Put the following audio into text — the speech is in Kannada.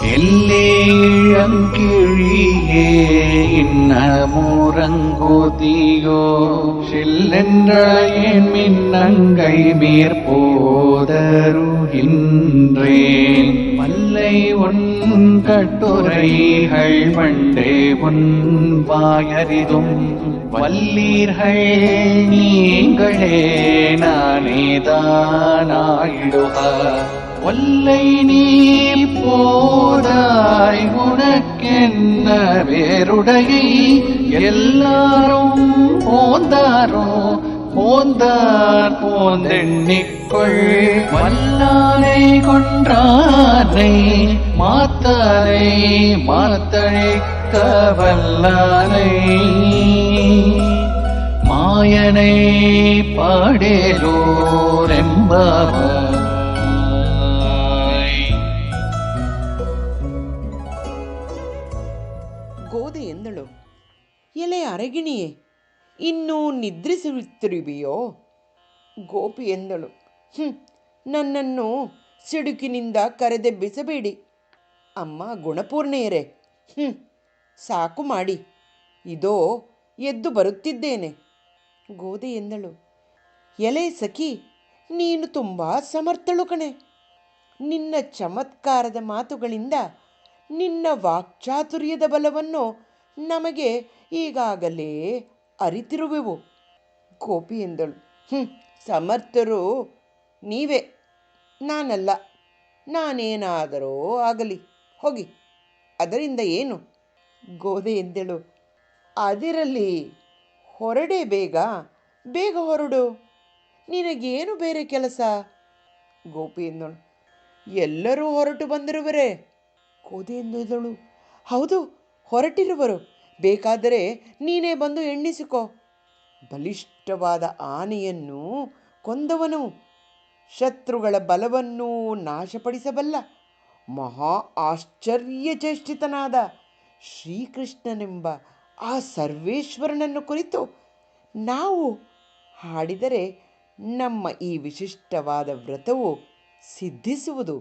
എല്ലേ ഇളങ്കിഴിയേ இன்னமுறங்கோதியோ சில்லென்ற என் மின்னங்கை மேற்போதருகின்றேன் வல்லை உன் கட்டுரைகள் வண்டே உன் வாயறிதும் வல்லீர்கள் நீங்களே நானேதானாயிடுக வல்லை நீ போதாய் உனக்கென்ன வேறுடையை எல்லாரும் போந்தாரோ போந்தார் போந்தெண்ணிக்கொள் வல்லானை கொன்றானை மாத்தானை மாத்தழிக்க வல்லானை மாயனை பாடேலோரெம்பாவாய். ಗೋದೆ ಎಂದಳು, ಎಲೆ ಅರಗಿಣಿಯೇ, ಇನ್ನೂ ನಿದ್ರಿಸುತ್ತಿರುವೆಯೋ? ಗೋಪಿ ಎಂದಳು, ನನ್ನನ್ನು ಸಿಡುಕಿನಿಂದ ಕರೆದೆಬ್ಬಿಸಬೇಡಿ ಅಮ್ಮ ಗುಣಪೂರ್ಣೆಯರೇ, ಸಾಕು ಮಾಡಿ, ಇದೋ ಎದ್ದು ಬರುತ್ತಿದ್ದೇನೆ. ಗೋದೆ ಎಂದಳು, ಎಲೆ ಸಖಿ, ನೀನು ತುಂಬ ಸಮರ್ಥಳು ಕಣೆ. ನಿನ್ನ ಚಮತ್ಕಾರದ ಮಾತುಗಳಿಂದ ನಿನ್ನ ವಾಕ್ಚಾತುರ್ಯದ ಬಲವನ್ನು ನಮಗೆ ಈಗಾಗಲೇ ಅರಿತಿರುವೆವು. ಗೋಪಿ ಎಂದಳು, ಸಮರ್ಥರು ನೀವೇ, ನಾನಲ್ಲ. ನಾನೇನಾದರೋ ಆಗಲಿ, ಹೋಗಿ, ಅದರಿಂದ ಏನು? ಗೋದೆ ಎಂದಳು, ಅದಿರಲಿ, ಹೊರಡೇ ಬೇಗ, ಬೇಗ ಹೊರಡು, ನಿನಗೇನು ಬೇರೆ ಕೆಲಸ? ಗೋಪಿ ಎಂದಳು, ಎಲ್ಲರೂ ಹೊರಟು ಬಂದಿರುವರೇ. ಗೋದೆ ಎಂದಳು, ಹೌದು, ಹೊರಟಿರುವರು. ಬೇಕಾದರೆ ನೀನೇ ಬಂದು ಎಣ್ಣಿಸಿಕೊ. ಬಲಿಷ್ಠವಾದ ಆನೆಯನ್ನು ಕೊಂದವನು, ಶತ್ರುಗಳ ಬಲವನ್ನು ನಾಶಪಡಿಸಬಲ್ಲ ಮಹಾ ಆಶ್ಚರ್ಯಚೇಷ್ಟಿತನಾದ ಶ್ರೀಕೃಷ್ಣನೆಂಬ ಆ ಸರ್ವೇಶ್ವರನನ್ನು ಕುರಿತು ನಾವು ಹಾಡಿದರೆ ನಮ್ಮ ಈ ವಿಶಿಷ್ಟವಾದ ವ್ರತವು ಸಿದ್ಧಿಸುವುದು.